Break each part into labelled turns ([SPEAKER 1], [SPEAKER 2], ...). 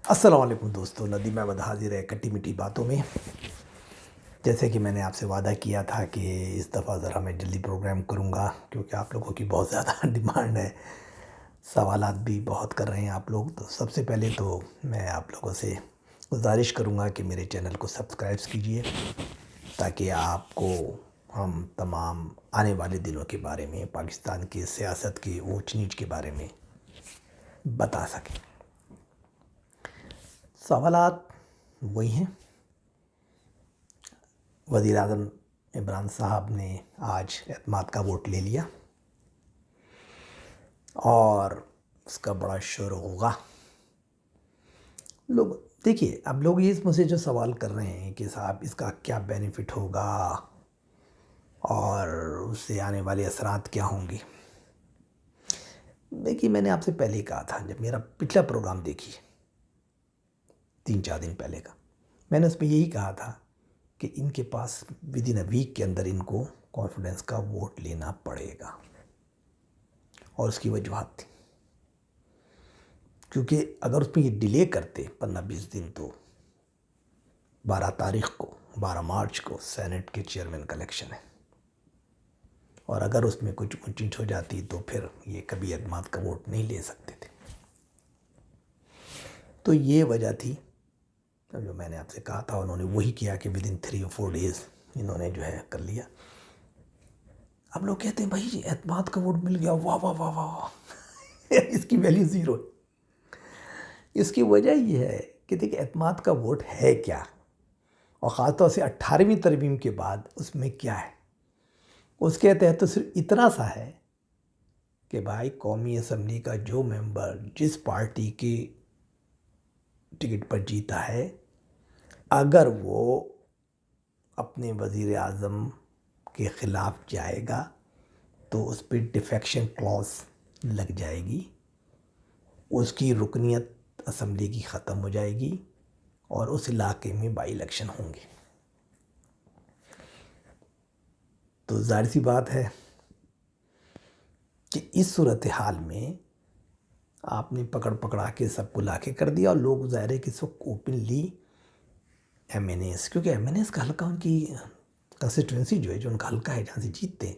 [SPEAKER 1] अस्सलाम वालेकुम दोस्तों, नदीम अहमद हाज़िर है खट्टी मीठी बातों में। जैसे कि मैंने आपसे वादा किया था कि इस दफ़ा ज़रा मैं जल्दी प्रोग्राम करूँगा, क्योंकि आप लोगों की बहुत ज़्यादा डिमांड है। सवालात भी बहुत कर रहे हैं आप लोग। तो सबसे पहले तो मैं आप लोगों से गुज़ारिश करूँगा कि मेरे चैनल को सब्सक्राइब कीजिए, ताकि आपको हम तमाम आने वाले दिनों के बारे में, पाकिस्तान की सियासत की ऊंच नीच के बारे में बता सकें। सवालात वही हैं। वज़ीर-ए-आज़म इमरान साहब ने आज एतमाद का वोट ले लिया और उसका बड़ा शोर होगा। लोग देखिए, अब लोग ये मुझसे जो सवाल कर रहे हैं कि साहब इसका क्या बेनिफिट होगा और उससे आने वाले असरात क्या होंगे। देखिए, मैंने आपसे पहले ही कहा था, जब मेरा पिछला प्रोग्राम देखिए 3-4 दिन पहले का, मैंने उसमें यही कहा था कि इनके पास विद इन अ वीक के अंदर इनको कॉन्फिडेंस का वोट लेना पड़ेगा। और उसकी वजूहत थी, क्योंकि अगर उसमें ये डिले करते 15-20 दिन तो 12 मार्च को सेनेट के चेयरमैन का इलेक्शन है, और अगर उसमें कुछ ऊंच हो जाती तो फिर ये कभी एतमाद का वोट नहीं ले सकते थे। तो ये वजह थी जो मैंने आपसे कहा था। उन्होंने वही किया कि विद इन 3 और 4 डेज़ इन्होंने जो है कर लिया। अब लोग कहते हैं भाई एतमाद का वोट मिल गया, वाह वाह वाह वाह इसकी वैल्यू ज़ीरो है। इसकी वजह यह है कि देखिए, एतमाद का वोट है क्या, और ख़ासतौर से 18वीं तरमीम के बाद उसमें क्या है। उसके तहत तो सिर्फ इतना सा है कि भाई कौमी असम्बली का जो मेंबर जिस पार्टी की टिकट पर जीता है, अगर वो अपने वज़ीर आज़म के ख़िलाफ़ जाएगा तो उस पर डिफेक्शन क्लॉज लग जाएगी, उसकी रुकनीत असम्बली की ख़त्म हो जाएगी और उस इलाके में बाई इलेक्शन होंगे। तो ज़ाहिर सी बात है कि इस सूरत हाल में आपने पकड़ा के सबको लाके कर दिया, और लोग ज़ाहिर है कि इस वक्त ओपनली MNAs, क्योंकि MNAs का हल्का, उनकी कंस्टिट्यूंसी जो है, जो उनका हल्का है जहाँ से जीतते हैं,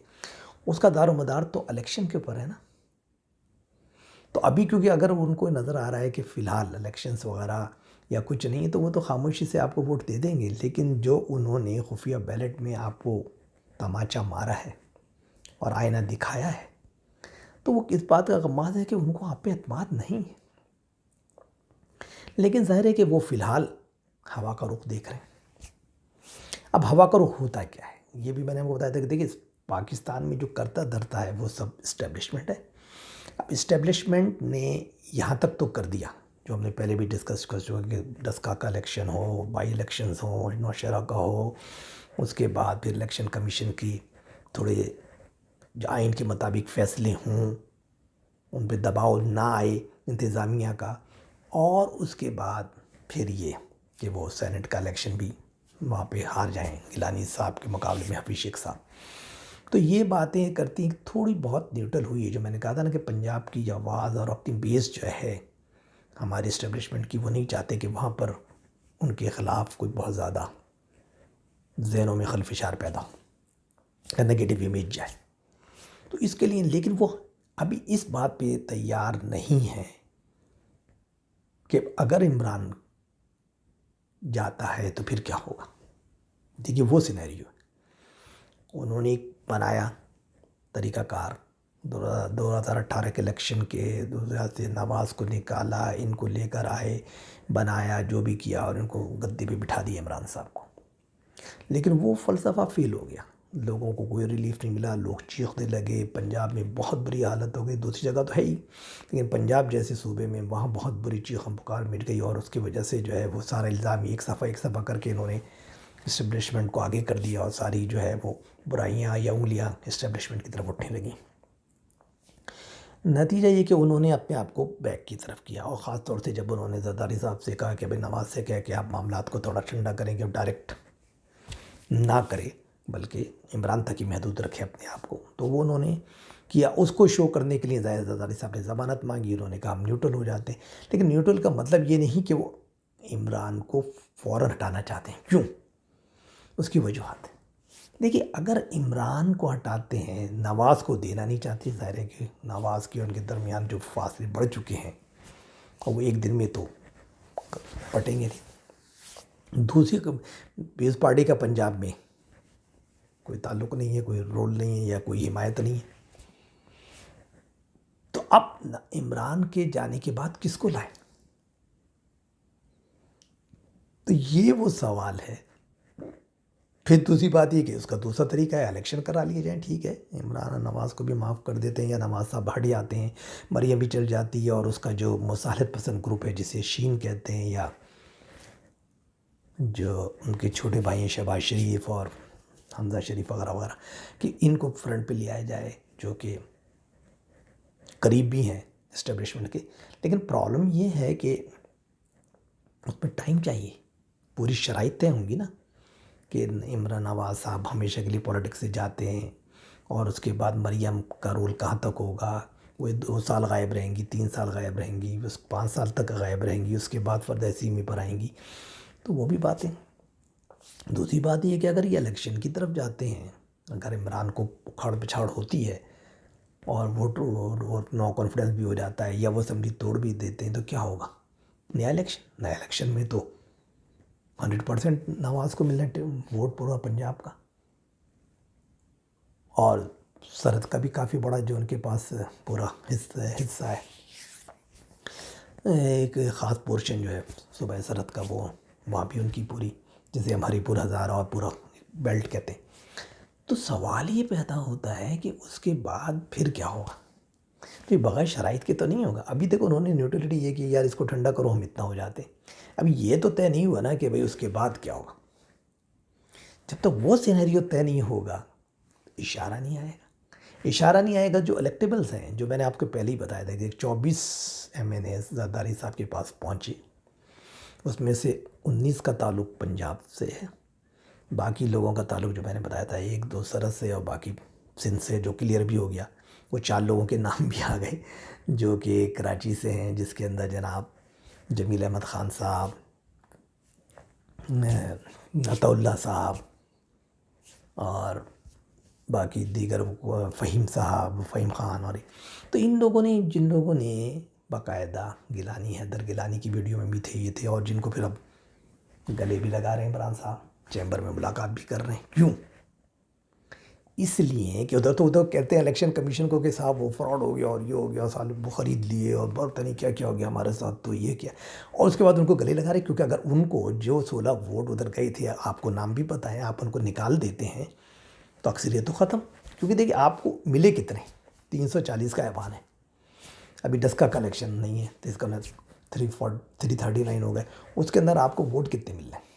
[SPEAKER 1] उसका दारो मदार तो इलेक्शन के ऊपर है ना। तो अभी क्योंकि अगर उनको नज़र आ रहा है कि फ़िलहाल इलेक्शंस वगैरह या कुछ नहीं है, तो वो तो खामोशी से आपको वोट दे देंगे। लेकिन जो उन्होंने खुफिया बैलेट में आपको तमाचा मारा है और आईना दिखाया है, तो वो इस बात का गमाज़ है कि उनको आप पे एतमाद नहीं है। लेकिन ज़ाहिर है कि वो फ़िलहाल हवा का रुख देख रहे हैं। अब हवा का रुख होता क्या है, ये भी मैंने आपको बताया था कि देखिए, पाकिस्तान में जो करता धरता है वो सब इस्टेब्लिशमेंट है। अब इस्टेब्लिशमेंट ने यहाँ तक तो कर दिया, जो हमने पहले भी डिस्कस कर चुका कि डस्का का इलेक्शन हो, बाई इलेक्शंस हो, नौशहरा का हो, उसके बाद फिर इलेक्शन कमीशन की थोड़े जो आइन के मुताबिक फ़ैसले हों, उन पर दबाव ना आए इंतज़ामिया का, और उसके बाद फिर ये कि वो सेनेट का इलेक्शन भी वहाँ पे हार जाएं गिलानी साहब के मुकाबले में हफीज़ शेख साहब। तो ये बातें करती थोड़ी बहुत न्यूट्रल हुई है। जो मैंने कहा था ना कि पंजाब की आवाज़ और अपनी बेस जो है हमारे इस्टेब्लिशमेंट की, वो नहीं चाहते कि वहाँ पर उनके ख़िलाफ़ कोई बहुत ज़्यादा ज़हनों में खलफिशार पैदा हो, नेगेटिव इमेज जाए। तो इसके लिए, लेकिन वो अभी इस बात पे तैयार नहीं है कि अगर इमरान जाता है तो फिर क्या होगा। देखिए, वो सिनेरियो है। उन्होंने एक बनाया तरीक़ाकार 2018 के इलेक्शन के, दूसरा से नवाज़ को निकाला, इनको लेकर आए, बनाया, जो भी किया, और इनको गद्दी पे बिठा दिया इमरान साहब को। लेकिन वो फ़लसफ़ा फ़ेल हो गया, लोगों को कोई रिलीफ नहीं मिला, लोग चीखने लगे, पंजाब में बहुत बुरी हालत हो गई। दूसरी जगह तो है ही, लेकिन पंजाब जैसे सूबे में वहाँ बहुत बुरी चीख पुकार मिट गई, और उसकी वजह से जो है वो सारा इल्ज़ाम एक सफ़ा करके इन्होंने इस्टेब्लिशमेंट को आगे कर दिया, और सारी जो है वो बुराइयाँ या उंगलियाँ इस्टेब्लिशमेंट की तरफ उठने लगी। नतीजा ये कि उन्होंने अपने आप को बैक की तरफ किया, और ख़ास तौर से जब उन्होंने ज़रदारी साहब से कहा कि भाई नवाज़ से कह के आप मामलात को थोड़ा ठंडा करेंगे, डायरेक्ट ना करे बल्कि इमरान तक ही महदूद रखे अपने आप को, तो वो उन्होंने किया। उसको शो करने के लिए ज़रदारी साहब ने ज़मानत मांगी, उन्होंने कहा हम न्यूट्रल हो जाते हैं। लेकिन न्यूट्रल का मतलब ये नहीं कि वो इमरान को फ़ौरन हटाना चाहते हैं। क्यों? उसकी वजूहत है। देखिए, अगर इमरान को हटाते हैं, नवाज़ को देना नहीं चाहते, ज़ाहिर है कि नवाज़ के उनके दरमियान जो फासले बढ़ चुके हैं और वो एक दिन में तो पटेंगे नहीं। दूसरी पीपल्स पार्टी का पंजाब में कोई ताल्लुक़ नहीं है, कोई रोल नहीं है या कोई हिमायत नहीं है। तो अब इमरान के जाने के बाद किसको लाएं? तो ये वो सवाल है। फिर दूसरी बात ये कि उसका दूसरा तरीका है इलेक्शन करा लिए जाएँ, ठीक है, इमरान और नवाज़ को भी माफ़ कर देते हैं या नवाज़ साहब हट जाते हैं, मरियम भी चल जाती है और उसका जो मुसालहत पसंद ग्रुप है जिसे शीन कहते हैं या जो उनके छोटे भाई हैं शहबाज शरीफ और हमजा शरीफ वगैरह वगैरह, कि इनको फ्रंट पे ले आया जाए जो कि करीब भी हैं इस्टेब्लिशमेंट के। लेकिन प्रॉब्लम ये है कि उसमें टाइम चाहिए, पूरी शराइत तय होंगी ना कि इमरान नवाज़ साहब हमेशा के लिए पॉलिटिक्स से जाते हैं और उसके बाद मरियम का रोल कहाँ तक होगा, वो 2 साल गायब रहेंगी, 3 साल गायब रहेंगी, उस 5 साल तक गायब रहेंगी, उसके बाद फरदसी में पर आएंगी, तो वो भी बातें। दूसरी बात ये कि अगर ये इलेक्शन की तरफ जाते हैं, अगर इमरान को उखाड़ पिछाड़ होती है और वोट नो कॉन्फिडेंस भी हो जाता है या वो असेंबली तोड़ भी देते हैं, तो क्या होगा? नया इलेक्शन में तो 100% नवाज़ को मिलना वोट पूरा पंजाब का, और सरहद का भी काफ़ी बड़ा जो उनके पास पूरा हिस्सा है, एक ख़ास पोर्शन जो है सूबा सरहद का, वो वहाँ भी उनकी पूरी, जिसे हम हरिपुर हज़ारा और पूरा बेल्ट कहते हैं। तो सवाल ये पैदा होता है कि उसके बाद फिर क्या होगा? तो ये बग़ैर शराइत के तो नहीं होगा। अभी तक उन्होंने न्यूट्रलिटी ये कि यार इसको ठंडा करो, हम इतना हो जाते। अभी ये तो तय नहीं हुआ ना कि भाई उसके बाद क्या होगा। जब तक वो सिनेरियो तय नहीं होगा, इशारा नहीं आएगा। जो इलेक्टेबल्स हैं, जो मैंने आपको पहले ही बताया था कि 24 MNAs ज़रदारी साहब के पास पहुँचे, उसमें से 19 का ताल्लुक़ पंजाब से है, बाकी लोगों का ताल्लुक़ जो मैंने बताया था 1-2 सरहद से और बाकी सिंध से, जो क्लियर भी हो गया। वो 4 लोगों के नाम भी आ गए जो कि कराची से हैं, जिसके अंदर जनाब जमील अहमद ख़ान साहब, अताउल्लाह साहब और बाकी दीगर फ़हीम साहब, फ़हीम ख़ान, और तो इन लोगों ने, जिन लोगों ने बाकायदा गिलानी, हैदर गिलानी की वीडियो में भी थे, ये थे, और जिनको फिर अब गले भी लगा रहे हैं इमरान साहब, चैम्बर में मुलाकात भी कर रहे हैं। क्यों? इसलिए कि उधर कहते हैं इलेक्शन कमीशन को कि साहब वो फ्रॉड हो गया और ये हो गया, साल वो ख़रीद लिए और पता नहीं क्या क्या हो गया हमारे साथ, तो ये क्या, और उसके बाद उनको गले लगा रहे, क्योंकि अगर उनको जो 16 वोट उधर गए थे, आपको नाम भी पता है, आप उनको निकाल देते हैं तो अक्सरियत तो ख़त्म। क्योंकि देखिए आपको मिले कितने, 340 का ऐवान है, अभी 10 का कलेक्शन नहीं है, तो इसका 339 हो गए, उसके अंदर आपको वोट कितने मिल रहे हैं,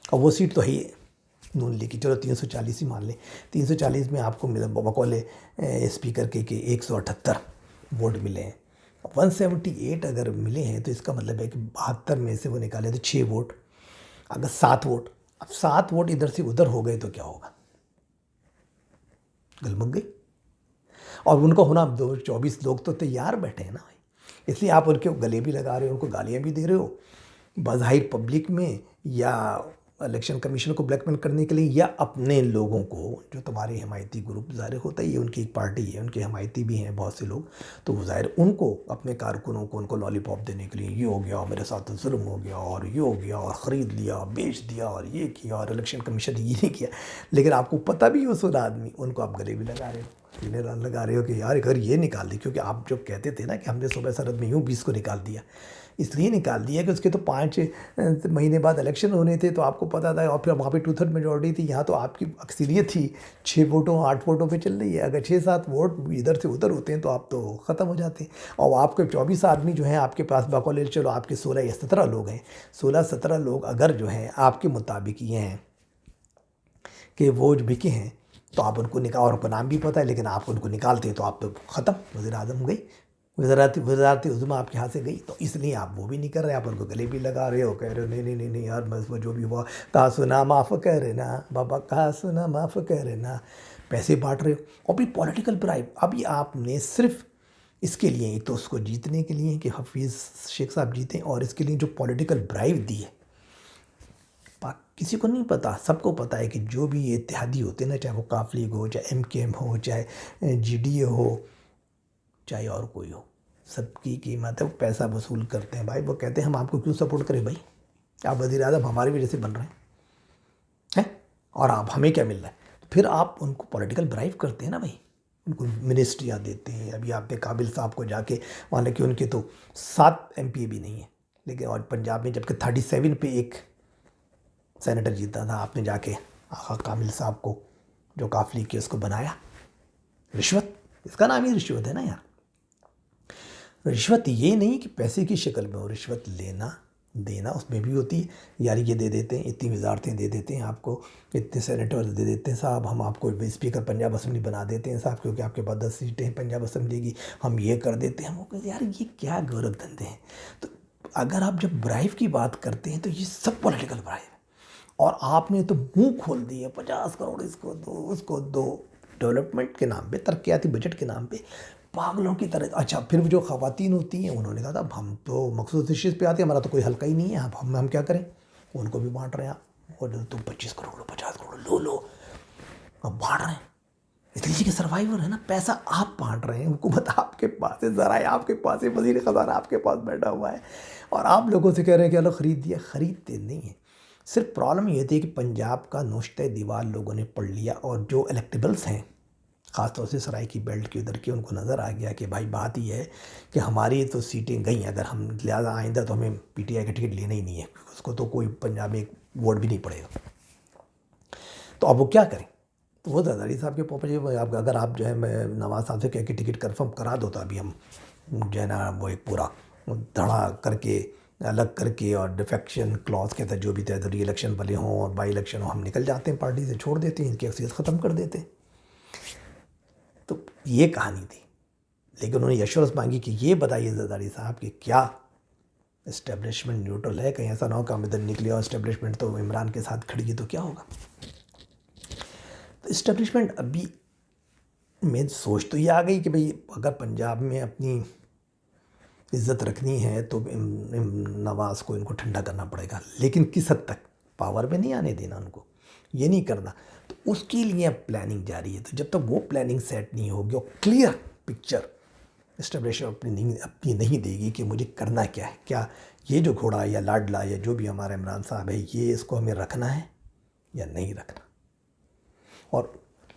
[SPEAKER 1] और वो सीट तो है ही नून लीग की, चलो 340 ही मान लें, 340 में आपको मिला बकौल स्पीकर के 178 वोट मिले हैं। 178 अगर मिले हैं तो इसका मतलब है कि 72 में से वो निकाले तो 6 वोट, अगर 7 वोट, अब 7 वोट इधर से उधर हो गए तो क्या होगा? गलमुक गई। और उनको होना 24 लोग तो तैयार बैठे हैं ना भाई, इसलिए आप उनके गले भी लगा रहे हो, उनको गालियाँ भी दे रहे हो बज़ाहिर पब्लिक में, या इलेक्शन कमीशन को ब्लैकमेल करने के लिए, या अपने लोगों को जो तुम्हारे हमायती ग्रुप, ज़ाहिर होता है ये उनकी एक पार्टी है, उनके हमायती भी हैं बहुत से लोग, तो वो ज़ाहिर उनको अपने कारकुनों को उनको लॉलीपॉप देने के लिए, ये हो गया मेरे साथ तो जुल्म हो गया और ये हो गया और ख़रीद लिया, बेच दिया और ये किया और इलेक्शन कमीशन ये नहीं किया। लेकिन आपको पता भी हो 16 आदमी, उनको आप गले भी लगा रहे हो, सीने लगा रहे हो कि यार अगर ये निकाल दी, क्योंकि आप जो कहते थे ना कि हमने सूबा सरहद में यूँ 20 को निकाल दिया, इसलिए निकाल दिया कि उसके तो 5 महीने बाद इलेक्शन होने थे, तो आपको पता था, और फिर वहाँ पे 2/3 मेजॉरिटी थी, यहाँ तो आपकी अक्सरियत थी 6 वोटों 8 वोटों पे चल रही है। अगर 6-7 वोट इधर से उधर होते हैं तो आप तो ख़त्म हो जाते हैं। और आपके 24 आदमी जो हैं आपके पास बकौल, चलो आपके 16 या 17 लोग हैं, 16-17 लोग अगर जो हैं आपके मुताबिक ये हैं कि वो बिके हैं, तो आप उनको निकाल, और उनको नाम भी पता है, लेकिन आप उनको निकालते हैं तो आप तो ख़त्म, वज़ीर-ए-आज़म गई, वज़ारत उज़्मा आपके हाथ से गई। तो इसलिए आप वो भी नहीं कर रहे, आप उनको गले भी लगा रहे हो, कह रहे हो नहीं यार, बस वो जो भी हुआ, कहा सुना माफ़ कर रहे ना बाबा, कहा सुना माफ़ कर रहे ना, पैसे बांट रहे हो, और भी पॉलिटिकल ब्राइब। अभी आपने सिर्फ इसके लिए एक तो उसको जीतने के लिए कि हफीज़ शेख साहब जीतें, और इसके लिए जो पॉलिटिकल ब्राइब दी है, किसी को नहीं पता, सबको पता है कि जो भी ये इत्तेहादी होते हैं ना, चाहे वो काफ लीग हो, चाहे एमकेएम हो, चाहे जीडीए हो, चाहे और कोई हो, सबकी कीमत है वो पैसा वसूल करते हैं भाई। वो कहते हैं हम आपको क्यों सपोर्ट करें भाई, आप वज़ीर आज़म हमारी वजह से बन रहे हैं और आप हमें क्या मिल रहा है। तो फिर आप उनको पॉलिटिकल ब्राइब करते हैं ना भाई, उनको मिनिस्ट्रियाँ देते हैं। अभी आपने काबिल साहब को जाके, हालांकि उनके तो 7 एमपी भी नहीं है, लेकिन और पंजाब में जबकि 37 पे एक सेनेटर जीता था, आपने जाके आका काबिल साहब को जो काफ लीग के उसको बनाया। रिश्वत, इसका नाम ही रिश्वत है ना यार। रिश्वत ये नहीं कि पैसे की शक्ल में हो, रिश्वत लेना देना उसमें भी होती है। यार ये दे देते हैं, इतनी वजारतें दे देते हैं आपको, इतने सेनेटर दे देते हैं साहब, हम आपको स्पीकर पंजाब असम्बली बना देते हैं साहब, क्योंकि आपके पास 10 सीटें हैं पंजाब असम्बली की, हम ये कर देते हैं। हम कहते यार ये क्या गौरव धंधे हैं। तो अगर आप जब ब्राइब की बात करते हैं तो ये सब पॉलिटिकल ब्राइब है, और आपने तो मुंह खोल दिए 50 करोड़ इसको दो उसको दो, डेवलपमेंट के नाम पे, तरक्याती बजट के नाम पे पागलों की तरह। अच्छा, फिर जो ख़वातीन होती हैं उन्होंने कहा था हम तो मखसूस इश्यूज़ पे आते हैं, हमारा तो कोई हल्का ही नहीं है, हम क्या करें, उनको भी बांट रहे हैं आप। और तुम 25 करोड़ लो, 50 करोड़ लो, अब बांट रहे हैं, इसलिए कि सर्वाइवर है ना, पैसा आप बांट रहे हैं, हुकूमत आपके पास है, ज़रा आपके पास है, वज़ीर ख़ज़ाना आपके पास बैठा हुआ है, और आप लोगों से कह रहे हैं कि चलो ख़रीद दिया। ख़रीदते नहीं है। सिर्फ प्रॉब्लम ये थी कि पंजाब का नोश्ते दीवार लोगों ने पढ़ लिया, और जो इलेक्टेबल्स हैं ख़ासतौर से सराय की बेल्ट के उधर के, उनको नज़र आ गया कि भाई बात ये है कि हमारी तो सीटें गई, अगर हम लिहाजा आइंदा तो हमें पीटीआई का टिकट लेना ही नहीं है, उसको तो कोई पंजाब में वोट भी नहीं पड़ेगा। तो अब वो क्या करें, तो वो जरदारी साहब के पोपे, अगर आप जो है मैं नवाज़ साहब से कह के टिकट कन्फर्म करा दो, तो अभी हम जो है ना वो एक पूरा धड़ा करके अलग करके और डिफेक्शन क्लॉज के तहत जो भी तहत री इलेक्शन वाले हों और बाई इलेक्शन हो, हम निकल जाते हैं, पार्टी से छोड़ देते हैं, इनकी अक्सियत ख़त्म कर देते हैं। तो ये कहानी थी। लेकिन उन्होंने एश्योरेंस मांगी कि ये बताइए जरदारी साहब कि क्या इस्टेब्लिशमेंट न्यूट्रल है, कहीं ऐसा ना हो कि हम इधर निकले और इस्टेब्लिशमेंट तो इमरान के साथ खड़ी है, तो क्या होगा। तो इस्टेब्लिशमेंट अभी में सोच तो ये आ गई कि भाई अगर पंजाब में अपनी इज़्ज़त रखनी है तो नवाज़ को इनको ठंडा करना पड़ेगा, लेकिन किस हद तक, पावर में नहीं आने देना उनको, ये नहीं करना। तो उसके लिए अब प्लानिंग जारी है। तो जब तक वो प्लानिंग सेट नहीं होगी और क्लियर पिक्चर इस्टेब्लिशमेंट अपनी नहीं देगी कि मुझे करना क्या है, क्या ये जो घोड़ा या लाडला या जो भी हमारा इमरान साहब है, ये इसको हमें रखना है या नहीं रखना। और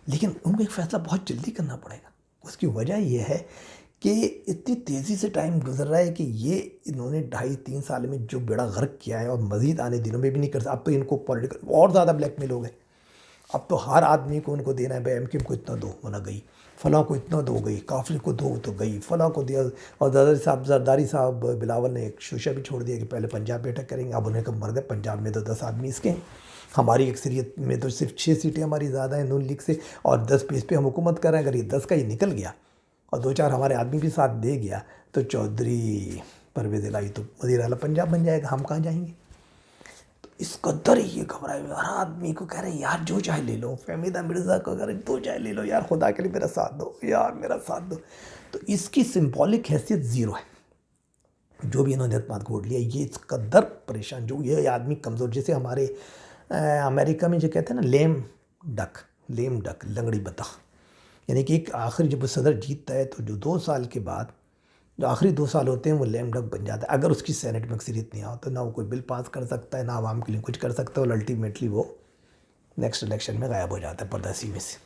[SPEAKER 1] लेकिन उनको एक फ़ैसला बहुत जल्दी करना पड़ेगा। उसकी वजह यह है कि इतनी तेज़ी से टाइम गुजर रहा है कि ये इन्होंने 2.5-3 साल में जो बेड़ा गर्क किया है और मज़ीद आने दिनों में भी नहीं कर सकते। अब तो इनको पॉलिटिकल और ज़्यादा ब्लैकमेल हो गए। अब तो हर आदमी को उनको देना है, भाई एमकेएम को इतना दो, वो ना गई, फ़लाँ को इतना दो, गई, काफिल को दो तो गई, फ़लाँ को दिया। और जरदारी साहब बिलावल ने एक शोशा भी छोड़ दिया कि पहले पंजाब बैठक करेंगे। अब उन्हें कब मर गए, पंजाब में तो 10 आदमी इसके हैं, हमारी अक्सरियत में तो सिर्फ 6 सीटें हमारी ज़्यादा हैं नून लीग से, और 10 बेस पे हम हुकूमत कर रहे हैं। अगर ये 10 का ही निकल गया और 2-4 हमारे आदमी भी साथ दे गया तो चौधरी परवेज़ इलाही तो वज़ीर आला पंजाब बन जाएगा, हम कहाँ जाएंगे। तो इस कदर ये घबराए हुए, हर आदमी को कह रहे हैं यार जो चाहे ले लो, फहमीदा मिर्ज़ा को कह रहे दो चाहे ले लो यार, खुदा के लिए मेरा साथ दो यार, मेरा साथ दो। तो इसकी सिंबॉलिक हैसियत ज़ीरो है। जो भी इन्होंने बात घोट लिया, ये इस कदर परेशान, जो ये आदमी कमज़ोर, जैसे हमारे अमेरिका में जो कहते हैं ना लेम डक लंगड़ी बतख, यानी कि एक आखिरी जब सदर जीतता है तो जो 2 साल के बाद जो आखिरी 2 साल होते हैं वो लेम डक बन जाता है। अगर उसकी सेनेट में अक्सरियत नहीं हो तो ना वो कोई बिल पास कर सकता है, ना आवाम के लिए कुछ कर सकता है, और अल्टीमेटली वो नेक्स्ट इलेक्शन में गायब हो जाता है पर्दासी में से।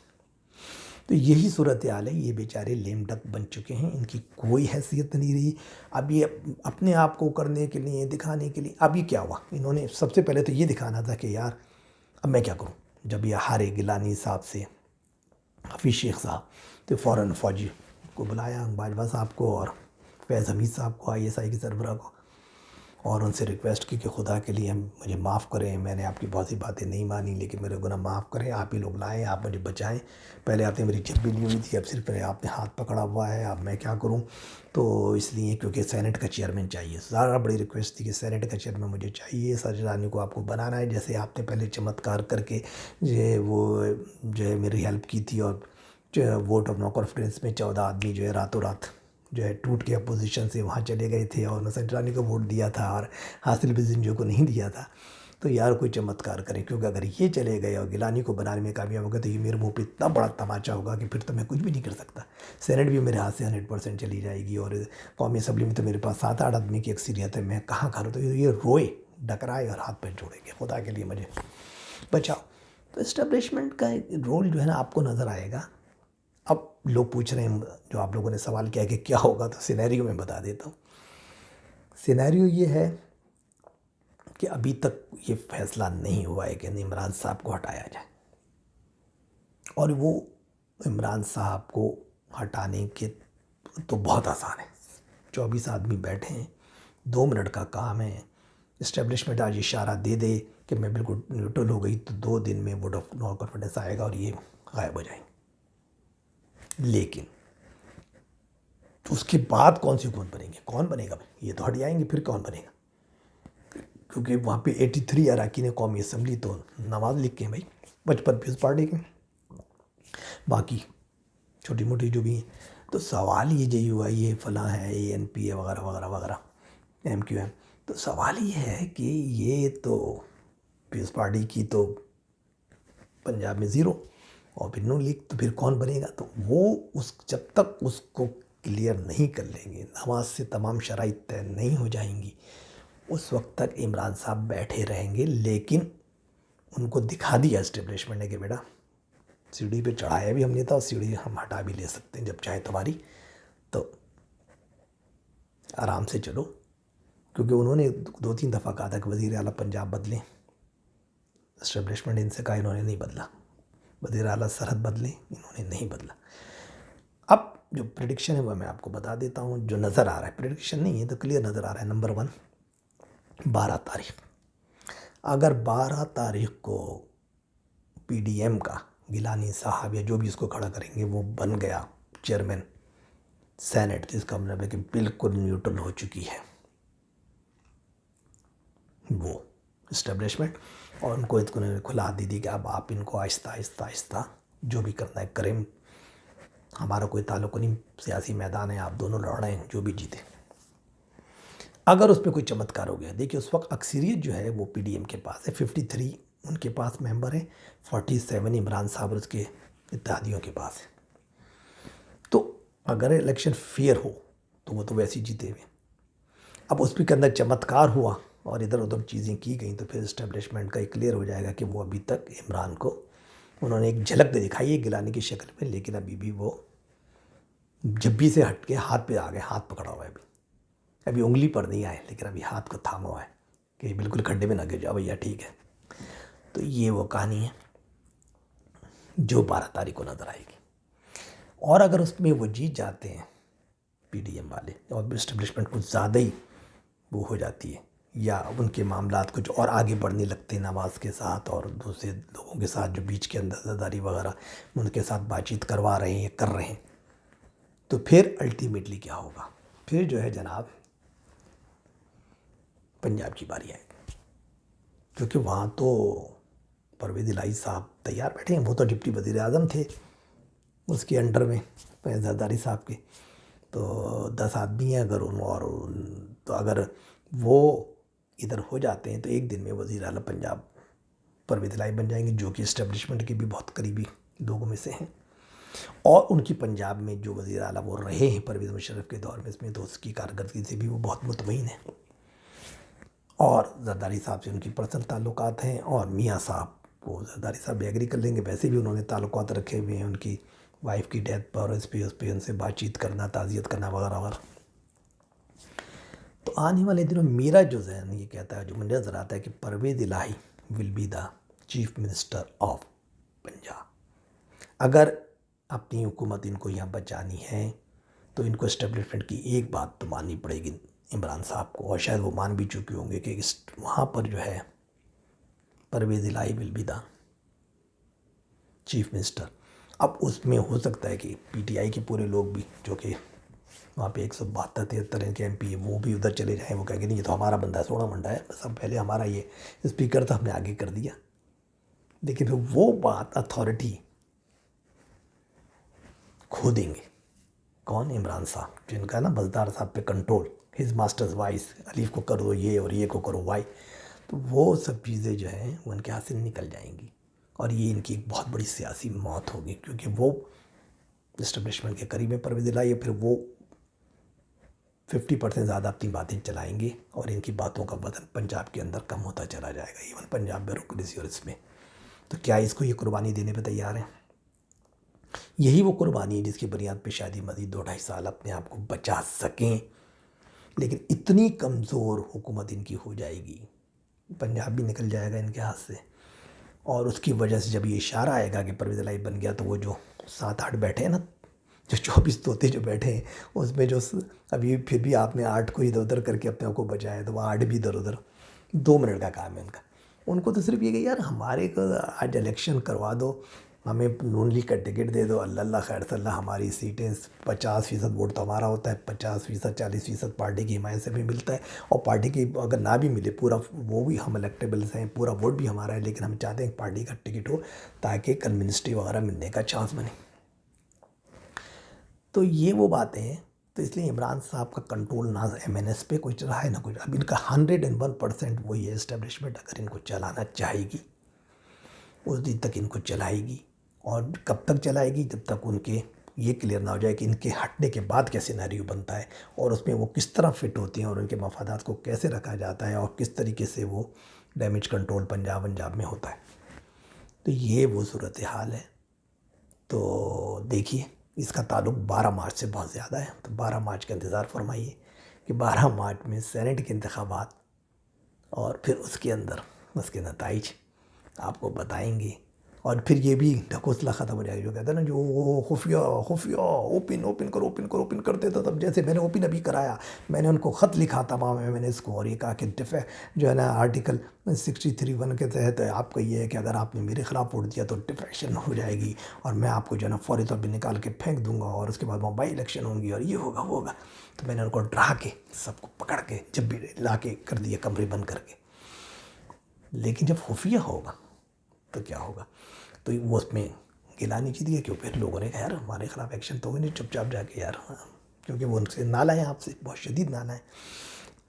[SPEAKER 1] तो यही सूरत हाल है। ये बेचारे लेम डक बन चुके हैं, इनकी कोई हैसियत नहीं रही। अब ये अपने आप को करने के लिए, दिखाने के लिए, अभी क्या हुआ, इन्होंने सबसे पहले तो ये दिखाना था कि यार अब मैं क्या करूँ। जब ये हारे गिलानी साहब से, हफीज़ शेख साहब, तो फ़ौरन फ़ौजी को बुलाया, बाजवा साहब को और फैज़ हमीद साहब को, ISI के सरबराह को, और उनसे रिक्वेस्ट की कि खुदा के लिए मुझे माफ़ करें, मैंने आपकी बहुत सी बातें नहीं मानी, लेकिन मेरे गुनाह माफ़ करें, आप ही लोग लाएँ, आप मुझे बचाएं। पहले आपने मेरी जेब भी ली हुई थी, अब सिर्फ आपने हाथ पकड़ा हुआ है, अब मैं क्या करूं। तो इसलिए क्योंकि सेनेट का चेयरमैन चाहिए, ज़्यादा बड़ी रिक्वेस्ट थी कि सेनेट का चेयरमैन मुझे चाहिए, सरजरानी को आपको बनाना है, जैसे आपने पहले चमत्कार करके जो है मेरी हेल्प की थी, और वोट ऑफ नो कॉन्फिडेंस में 14 आदमी जो है रातों रात जो है टूट के अपोजिशन से वहाँ चले गए थे और नसर ईरानी को वोट दिया था और हासिल बिजिंजो को नहीं दिया था। तो यार कोई चमत्कार करें, क्योंकि अगर ये चले गए और गिलानी को बनाने में कामयाब हो गए तो ये मेरे मुंह पे इतना बड़ा तमाचा होगा कि फिर तो मैं कुछ भी नहीं कर सकता। सेनेट भी मेरे हाथ से 100% चली जाएगी और कौमी असम्बली में तो मेरे पास 7-8 आदमी की अक्सरियत है, मैं कहाँ करूँ। तो ये रोए डकराए और हाथ पैर जोड़ेंगे, खुदा के लिए मुझे बचाओ। तो इस्टेब्लिशमेंट का रोल जो है ना आपको नज़र आएगा। अब लोग पूछ रहे हैं, जो आप लोगों ने सवाल किया कि क्या होगा, तो सिनेरियो में बता देता हूँ। सिनेरियो ये है कि अभी तक ये फैसला नहीं हुआ है कि इमरान साहब को हटाया जाए, और वो इमरान साहब को हटाने के तो बहुत आसान है। 24 आदमी बैठे हैं, 2 मिनट का काम है। इस्टेब्लिशमेंट आज इशारा दे दे कि मैं बिल्कुल न्यूट्रल हो गई तो 2 दिन में वोट ऑफ नो कॉन्फिडेंस आएगा और ये गायब हो जाएंगे। लेकिन तो उसके बाद कौन बनेंगे, कौन बनेगा भाई? ये तो हट जाएंगे, फिर कौन बनेगा? क्योंकि वहाँ पे 83 अरकान कौमी असम्बली तो नवाज लिख के हैं भाई, 55 पीस पार्टी के, बाकी छोटी मोटी जो भी हैं। तो सवाल ये JUI ये फलां है, ANP है वगैरह वगैरह वगैरह, MQM। तो सवाल ये है कि ये तो पीस पार्टी की तो पंजाब में ज़ीरो और फिर नून लीग, तो फिर कौन बनेगा? तो वो उस जब तक उसको क्लियर नहीं कर लेंगे, नवाज से तमाम शराइत तय नहीं हो जाएंगी, उस वक्त तक इमरान साहब बैठे रहेंगे। लेकिन उनको दिखा दिया इस्टेब्लिशमेंट ने कि बेटा सीढ़ी पे चढ़ाया भी हमने था और सीढ़ी हम हटा भी ले सकते हैं जब चाहे तुम्हारी, तो आराम से चलो। क्योंकि उन्होंने 2-3 दफ़ा कहा था कि वज़ीर आला पंजाब बदलें, इस्टेब्लिशमेंट इनसे कहा, इन्होंने नहीं बदला। वज़ीर आला सरहद बदलें, इन्होंने नहीं बदला। अब जो प्रेडिक्शन है वह मैं आपको बता देता हूँ, जो नज़र आ रहा है, प्रेडिक्शन नहीं है तो क्लियर नज़र आ रहा है। नंबर 1, 12 तारीख, अगर 12 तारीख को PDM का गिलानी साहब या जो भी इसको खड़ा करेंगे वो बन गया चेयरमैन सेनेट, जिसका मतलब है कि बिल्कुल न्यूट्रल हो चुकी है वो इस्टेब्लिशमेंट, और उनको इनको खुला दे दी कि अब आप इनको आहिस्ता आहिस्ता आहिस्ता जो भी करना है करें, हमारा कोई ताल्लुक नहीं, सियासी मैदान है, आप दोनों लड़ रहे हैं, जो भी जीते। अगर उस पर कोई चमत्कार हो गया, देखिए उस वक्त अक्सरियत जो है वो PDM के पास है, 53 उनके पास मेंबर है, 47 इमरान साहब और उसके इत्तेहादियों के पास है। तो अगर इलेक्शन फेयर हो तो वो तो वैसे ही जीते हुए। अब उस पर के अंदर चमत्कार हुआ और इधर उधर चीज़ें की गई तो फिर इस्टेब्लिशमेंट का क्लियर हो जाएगा कि वो अभी तक इमरान को उन्होंने एक झलक दिखाई है गिलानी की शक्ल में, लेकिन अभी भी वो जब्बी से हट के हाथ पे आ गए, हाथ पकड़ा हुआ है अभी उंगली पर नहीं आए, लेकिन अभी हाथ को थामा हुआ है कि बिल्कुल खड्डे में ना गिर जाओ भैया, ठीक है। तो ये वो कहानी है जो 12 तारीख को नज़र आएगी। और अगर उसमें वो जीत जाते हैं PDM वाले और इस्टेब्लिशमेंट कुछ ज़्यादा ही वो हो जाती है या उनके मामलात कुछ और आगे बढ़ने लगते हैं नवाज़ के साथ और दूसरे लोगों के साथ जो बीच के अंदर ज़दारी वगैरह उनके साथ बातचीत करवा रहे हैं या कर रहे हैं, तो फिर अल्टीमेटली क्या होगा? फिर जो है जनाब पंजाब की बारी आएगी, क्योंकि वहाँ तो परवेज़ इलाही साहब तैयार बैठे हैं, वो तो डिप्टी वज़ीर आज़म थे उसके अंडर में जरदारी साहब के, तो 10 आदमी हैं अगर तो अगर वो इधर हो जाते हैं तो एक दिन में वज़ीर आला पंजाब परवेज़ इलाही बन जाएंगे, जो कि इस्टेब्लिशमेंट के भी बहुत करीबी लोगों में से हैं। और उनकी पंजाब में जो वज़ीर आला वो रहे हैं परवेज़ मुशर्रफ के दौर में, इसमें तो उसकी कारकर्दगी से भी वो बहुत मुतमईन है और जरदारी साहब से उनकी पर्सनल ताल्लुकात हैं। और मियाँ साहब वो जरदारी साहब भी एग्री कर लेंगे, वैसे भी उन्होंने ताल्लुकात रखे हुए हैं उनकी वाइफ की डेथ पर, उस पर उनसे बातचीत करना, ताज़ियत करना वगैरह वगैरह। तो आने वाले दिनों मेरा जो जहन ये कहता है, जो मुझे नज़र आता है कि Parvez Elahi will be the chief minister of Punjab. अगर अपनी हुकूमत इनको यहाँ बचानी है तो इनको इस्टेब्लिशमेंट की एक बात तो माननी पड़ेगी इमरान साहब को, और शायद वो मान भी चुके होंगे कि वहाँ पर जो है Parvez Elahi will be the chief minister. अब उसमें हो सकता है कि PTI के पूरे लोग भी, जो कि वहाँ पे 172-73 इनके MP है, वो भी उधर चले जाएँ, वो कहेंगे नहीं ये तो हमारा बंदा है, सोना मंडा है, बस अब पहले हमारा ये स्पीकर था, हमने आगे कर दिया। लेकिन फिर वो बात अथॉरिटी खो देंगे कौन? इमरान साहब, जिनका ना बज़दार साहब पे control, his masters vice, Alif को करो ये और ये को करो वाई। तो वो सब चीज़ें जो हैं वो उनके हाथ से निकल जाएंगी और ये इनकी एक बहुत बड़ी सियासी मौत होगी, क्योंकि वो इस्टब्लिशमेंट के करीब में परवेज़ इलाही है, फिर वो 50% ज़्यादा अपनी बातें चलाएंगे और इनकी बातों का वजन पंजाब के अंदर कम होता चला जाएगा, इवन पंजाब ब्यूरोक्रेसी और इसमें। तो क्या इसको ये कुर्बानी देने पे तैयार हैं? यही वो कुर्बानी है जिसकी बुनियाद पे शायद ही मज़ीद 2-2.5 साल अपने आप को बचा सकें। लेकिन इतनी कमज़ोर हुकूमत इनकी हो जाएगी, पंजाब भी निकल जाएगा इनके हाथ से, और उसकी वजह से जब ये इशारा आएगा कि परवेज़ इलाही बन गया, तो वो जो 7-8 बैठे हैं ना, जो 24 तोते जो बैठे हैं, उसमें जो अभी फिर भी आपने 8 को इधर उधर करके अपने आप को बचाया, तो वो 8 भी इधर उधर 2 मिनट का काम है उनका। उनको तो सिर्फ ये कि यार हमारे को आज इलेक्शन करवा दो, हमें नून लीग का टिकट दे दो, अल्लाह अल्लाह खैर सल्ला, हमारी सीटें 50% वोट तो हमारा होता है, 50% 40% पार्टी की हिमायत से भी मिलता है, और पार्टी की अगर ना भी मिले पूरा, वो भी हम इलेक्टेबल्स हैं, पूरा वोट भी हमारा है, लेकिन हम चाहते हैं पार्टी का टिकट हो ताकि कल मिनिस्ट्री वगैरह मिलने का चांस बने। तो ये वो बातें हैं। तो इसलिए इमरान साहब का कंट्रोल ना MNS पे कुछ रहा है ना कुछ। अब इनका 101% वही है, इस्टेब्लिशमेंट अगर इनको चलाना चाहेगी उस दिन तक इनको चलाएगी, और कब तक चलाएगी? जब तक उनके ये क्लियर ना हो जाए कि इनके हटने के बाद क्या सिनेरियो बनता है और उसमें वो किस तरह फिट होती हैं और उनके मफादात को कैसे रखा जाता है और किस तरीके से वो डैमेज कंट्रोल पंजाब में होता है। तो ये वो सूरत हाल है। तो देखिए, इसका ताल्लुक 12 मार्च से बहुत ज़्यादा है, तो 12 मार्च का इंतज़ार फरमाइए कि 12 मार्च में सेनेट के इंतखाबात, और फिर उसके अंदर उसके नताइज आपको बताएंगे, और फिर ये भी ढकोसला ख़त्म हो जाएगा। जो कहते हैं ना, जो वो खुफिया ओपन करते थे, तब जैसे मैंने ओपन अभी कराया, मैंने उनको ख़त लिखा तमाम MNS को, और ये कहा कि जो है ना आर्टिकल 63(1) के तहत आपका ये है कि अगर आपने मेरे ख़िलाफ़ वोट दिया तो डिफेक्शन हो जाएगी, और मैं आपको जो है ना फौरी तौर पर निकाल के फेंक दूंगा, और उसके बाद वहाँ बाई इलेक्शन होंगी, और ये होगा वो होगा। तो मैंने उनको डरा के सबको पकड़ के जब भी ला के कर दिया कमरे बंद करके। लेकिन जब खुफिया होगा तो क्या होगा? तो वो उसमें गिलानी चाहिए, क्यों? फिर लोगों ने कहा यार हमारे खिलाफ एक्शन तो नहीं, चुपचाप जाके यार, क्योंकि वो उनसे नाला है, आपसे बहुत शदीद नाला है।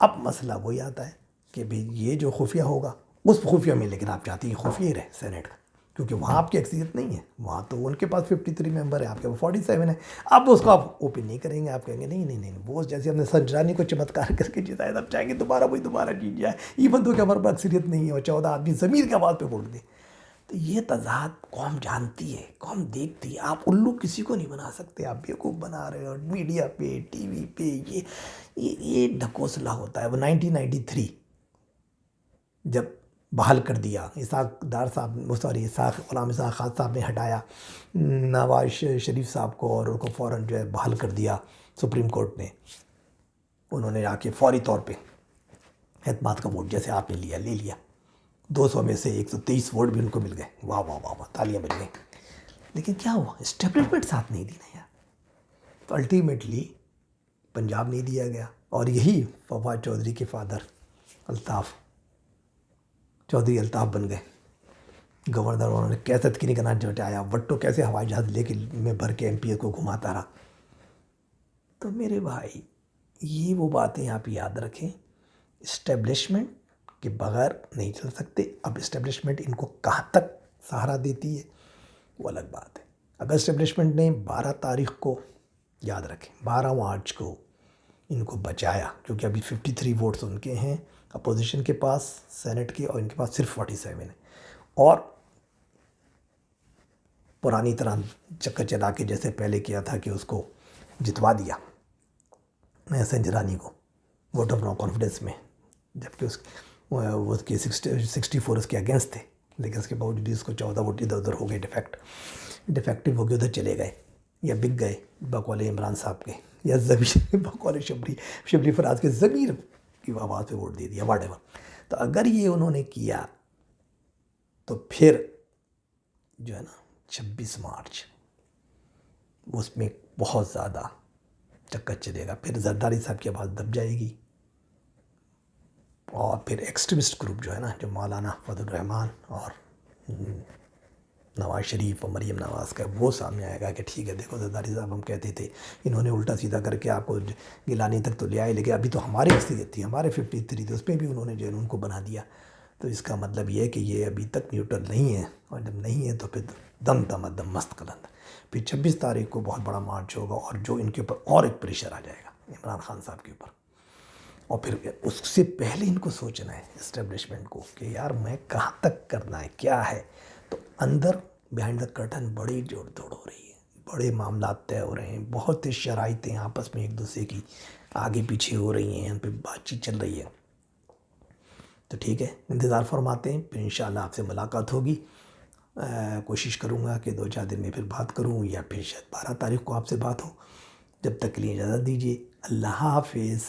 [SPEAKER 1] अब मसला वही आता है कि भाई ये जो खुफिया होगा, उस खुफिया में लेकिन आप चाहती हैं खुफिया ही रहे सेनेट का, क्योंकि वहाँ आपकी अक्सरियत नहीं है, वहाँ तो उनके पास 53 मेंबर है, आपके पास 47 है। अब उसको आप ओपन नहीं करेंगे, आप कहेंगे नहीं नहीं नहीं, वो जैसे हमने संजरानी को चमत्कार करके जिताया, तब चाहेंगे दोबारा वही दोबारा जीत जाए, इवन तो कि हमारे पास अक्सरियत नहीं है और 14 आदमी ज़मीर के आवाज़ पे वोट दें। तो ये तज़ाद कौम जानती है, कौम देखती है। आप उल्लू किसी को नहीं बना सकते, आप बेवकूफ़ बना रहे हो मीडिया पे, टीवी पे। ये ढकोसला होता है। वो 1993 जब बहाल कर दिया, इसाक डार साहब, सॉरी ग़ुलाम इसाक खान साहब ने हटाया नवाज शरीफ साहब को, और उनको फ़ौरन जो है बहाल कर दिया सुप्रीम कोर्ट ने। उन्होंने आके फौरी तौर पे एतमाद का वोट जैसे आपने लिया ले लिया, 200 में से 123 वोट भी उनको मिल गए। वाह वाह वाह वाह, तालियां बज गई। लेकिन क्या हुआ? इस्टेब्लिशमेंट साथ नहीं दी ना यार। तो अल्टीमेटली पंजाब नहीं दिया गया, और यही फवाद चौधरी के फादर चौधरी अल्ताफ़ बन गए गवर्नर। उन्होंने कैसे तकनी का नाम जटाया, वट्टो कैसे हवाई जहाज़ लेके में भर के MPA को घुमाता रहा। तो मेरे भाई, ये वो बातें आप याद रखें, इस्टेब्लिशमेंट के बगैर नहीं चल सकते। अब इस्टेब्लिशमेंट इनको कहाँ तक सहारा देती है वो अलग बात है। अगर इस्टेब्लिशमेंट ने 12 तारीख को, याद रखें 12 मार्च को इनको बचाया, क्योंकि अभी 53 वोट्स उनके हैं अपोजिशन के पास सेनेट के, और इनके पास सिर्फ 47 है, और पुरानी तरह चक्कर चला के जैसे पहले किया था कि उसको जितवा दिया संजरानी को वोट ऑफ नो कॉन्फिडेंस में, जबकि उसके 64 उसके अगेंस्ट थे, लेकिन उसके बावजूद उसको 14 वोट इधर उधर हो गए, डिफेक्टिव हो गए, उधर चले गए या बिक गए बकौले इमरान साहब के, या ज़मीर बकौले शबली फराज के ज़मीर की आवाज़ पे वोट दे दिया, व्हाटएवर। तो अगर ये उन्होंने किया तो फिर जो है ना 26 मार्च उसमें बहुत ज़्यादा चक्कर चलेगा, फिर जरदारी साहब की आवाज़ दब जाएगी, और फिर एक्सट्रीमिस्ट ग्रुप जो है ना, जो मौलाना फजल रहमान और नवाज़ शरीफ और मरीम नवाज़ का, वो सामने आएगा कि ठीक है देखो जरदारी साहब हम कहते थे, इन्होंने उल्टा सीधा करके आपको गिलानी तक तो ले आए, लेकिन अभी तो हमारी हैसियत थी, हमारे 53 थे, उस पर भी उन्होंने जो है उनको बना दिया। तो इसका मतलब ये है कि ये अभी तक न्यूट्रल नहीं है, और जब नहीं है तो फिर दम दम मस्त कलंद। फिर 26 तारीख को बहुत बड़ा मार्च होगा, और जो इनके ऊपर और एक प्रेशर आ जाएगा इमरान खान साहब के ऊपर, और फिर उससे पहले इनको सोचना है इस्टेब्लिशमेंट को कि यार मैं कहाँ तक करना है, क्या है। तो अंदर बिहाइंड द कर्टन बड़ी जोड़ तोड़ हो रही है, बड़े मामला तय हो रहे हैं, बहुत सी शराइतें आपस में एक दूसरे की आगे पीछे हो रही हैं, यहाँ पे बातचीत चल रही है। तो ठीक है, इंतज़ार फरमाते हैं, फिर इंशाल्लाह आपसे मुलाकात होगी। कोशिश करूँगा कि 2-4 दिन में फिर बात करूँ, या फिर शायद 12 तारीख को आपसे बात हो। जब तक के लिए इजाज़त दीजिए, अल्लाह हाफिज़।